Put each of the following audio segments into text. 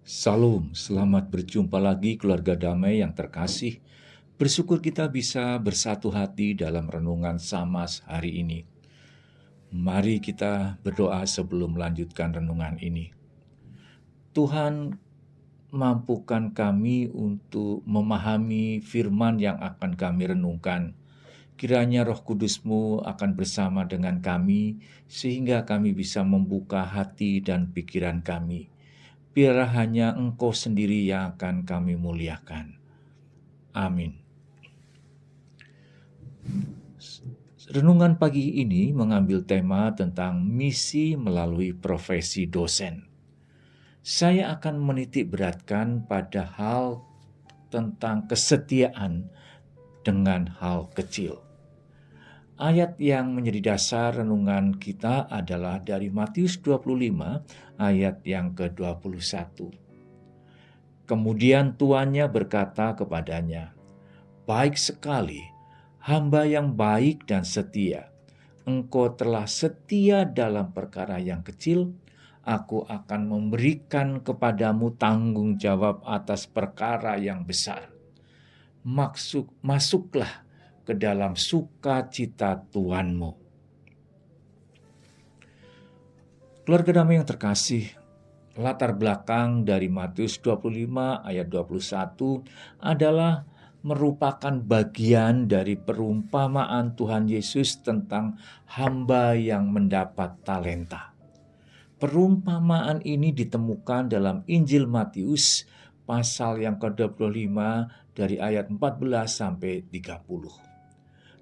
Salam, selamat berjumpa lagi keluarga damai yang terkasih. Bersyukur kita bisa bersatu hati dalam renungan Samas hari ini. Mari kita berdoa sebelum melanjutkan renungan ini. Tuhan, mampukan kami untuk memahami firman yang akan kami renungkan. Kiranya Roh Kudus-Mu akan bersama dengan kami, sehingga kami bisa membuka hati dan pikiran kami. Biarlah hanya Engkau sendiri yang akan kami muliakan. Amin. Renungan pagi ini mengambil tema tentang misi melalui profesi dosen. Saya akan menitik beratkan pada hal tentang kesetiaan dengan hal kecil. Ayat yang menjadi dasar renungan kita adalah dari Matius 25 ayat yang ke-21. Kemudian tuannya berkata kepadanya, "Baik sekali, hamba yang baik dan setia. Engkau telah setia dalam perkara yang kecil, aku akan memberikan kepadamu tanggung jawab atas perkara yang besar. Masuklah ke dalam sukacita Tuanmu." Keluarga damai yang terkasih, latar belakang dari Matius 25 ayat 21 adalah merupakan bagian dari perumpamaan Tuhan Yesus tentang hamba yang mendapat talenta. Perumpamaan ini ditemukan dalam Injil Matius pasal yang ke-25 dari ayat 14 sampai 30.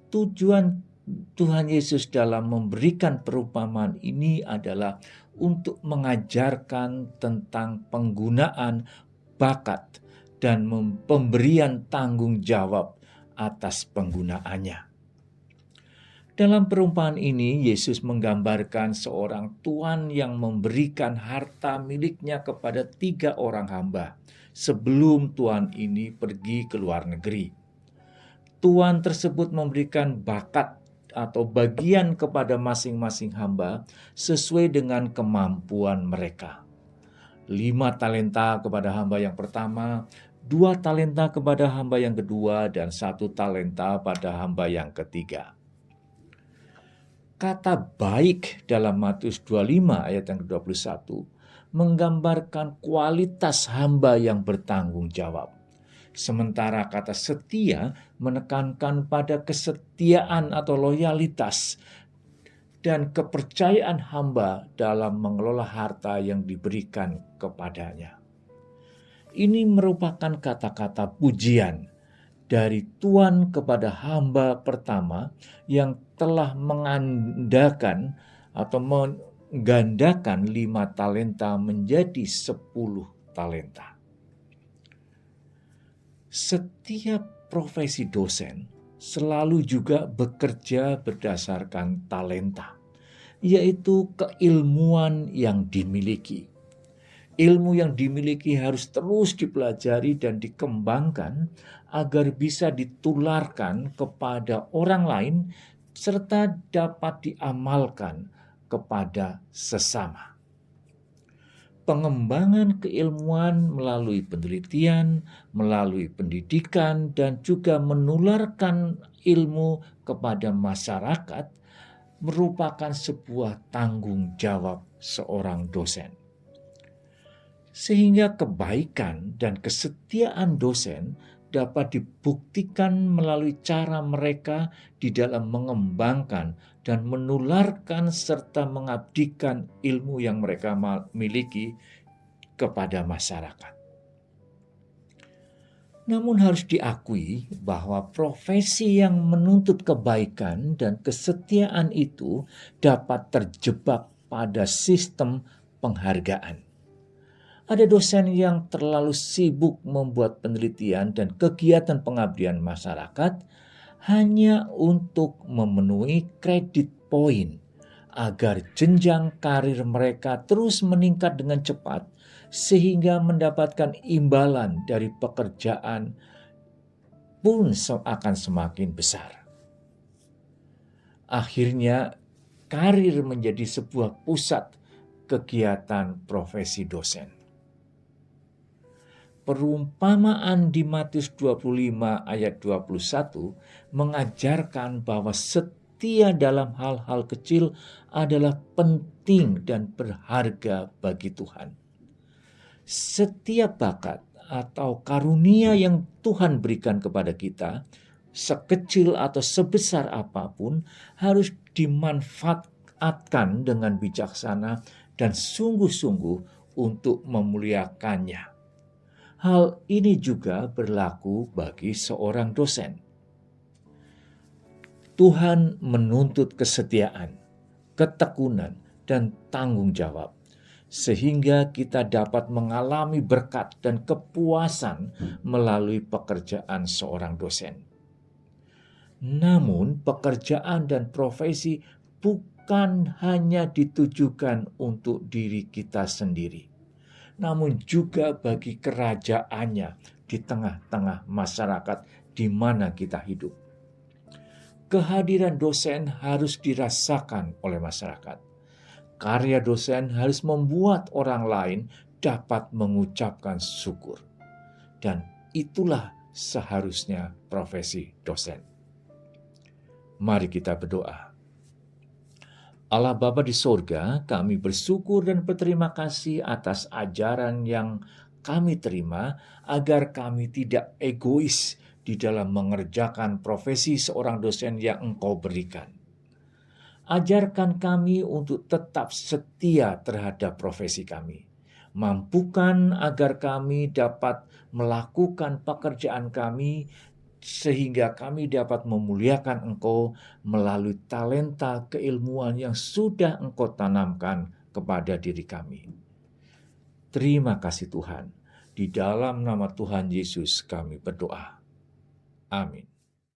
Tujuan Tuhan Yesus dalam memberikan perumpamaan ini adalah untuk mengajarkan tentang penggunaan bakat dan pemberian tanggung jawab atas penggunaannya. Dalam perumpamaan ini, Yesus menggambarkan seorang tuan yang memberikan harta miliknya kepada 3 orang hamba sebelum tuan ini pergi ke luar negeri. Tuan tersebut memberikan bakat atau bagian kepada masing-masing hamba sesuai dengan kemampuan mereka. 5 talenta kepada hamba yang pertama, 2 talenta kepada hamba yang kedua, dan 1 talenta pada hamba yang ketiga. Kata baik dalam Matius 25 ayat yang ke-21 menggambarkan kualitas hamba yang bertanggung jawab. Sementara kata setia menekankan pada kesetiaan atau loyalitas dan kepercayaan hamba dalam mengelola harta yang diberikan kepadanya. Ini merupakan kata-kata pujian dari Tuhan kepada hamba pertama yang telah menggandakan 5 talenta menjadi 10 talenta. Setiap profesi dosen selalu juga bekerja berdasarkan talenta, yaitu keilmuan yang dimiliki. Ilmu yang dimiliki harus terus dipelajari dan dikembangkan agar bisa ditularkan kepada orang lain serta dapat diamalkan kepada sesama. Pengembangan keilmuan melalui penelitian, melalui pendidikan, dan juga menularkan ilmu kepada masyarakat merupakan sebuah tanggung jawab seorang dosen. Sehingga kebaikan dan kesetiaan dosen dapat dibuktikan melalui cara mereka di dalam mengembangkan dan menularkan serta mengabdikan ilmu yang mereka miliki kepada masyarakat. Namun harus diakui bahwa profesi yang menuntut kebaikan dan kesetiaan itu dapat terjebak pada sistem penghargaan. Ada dosen yang terlalu sibuk membuat penelitian dan kegiatan pengabdian masyarakat hanya untuk memenuhi kredit poin agar jenjang karir mereka terus meningkat dengan cepat sehingga mendapatkan imbalan dari pekerjaan pun akan semakin besar. Akhirnya karir menjadi sebuah pusat kegiatan profesi dosen. Perumpamaan di Matius 25 ayat 21 mengajarkan bahwa setia dalam hal-hal kecil adalah penting dan berharga bagi Tuhan. Setiap bakat atau karunia yang Tuhan berikan kepada kita, sekecil atau sebesar apapun, harus dimanfaatkan dengan bijaksana dan sungguh-sungguh untuk memuliakannya. Hal ini juga berlaku bagi seorang dosen. Tuhan menuntut kesetiaan, ketekunan, dan tanggung jawab, sehingga kita dapat mengalami berkat dan kepuasan melalui pekerjaan seorang dosen. Namun, pekerjaan dan profesi bukan hanya ditujukan untuk diri kita sendiri, namun juga bagi kerajaannya di tengah-tengah masyarakat di mana kita hidup. Kehadiran dosen harus dirasakan oleh masyarakat. Karya dosen harus membuat orang lain dapat mengucapkan syukur. Dan itulah seharusnya profesi dosen. Mari kita berdoa. Allah Bapa di sorga, kami bersyukur dan berterima kasih atas ajaran yang kami terima agar kami tidak egois di dalam mengerjakan profesi seorang dosen yang Engkau berikan. Ajarkan kami untuk tetap setia terhadap profesi kami. Mampukan agar kami dapat melakukan pekerjaan kami sehingga kami dapat memuliakan Engkau melalui talenta keilmuan yang sudah Engkau tanamkan kepada diri kami. Terima kasih Tuhan. Di dalam nama Tuhan Yesus kami berdoa. Amin.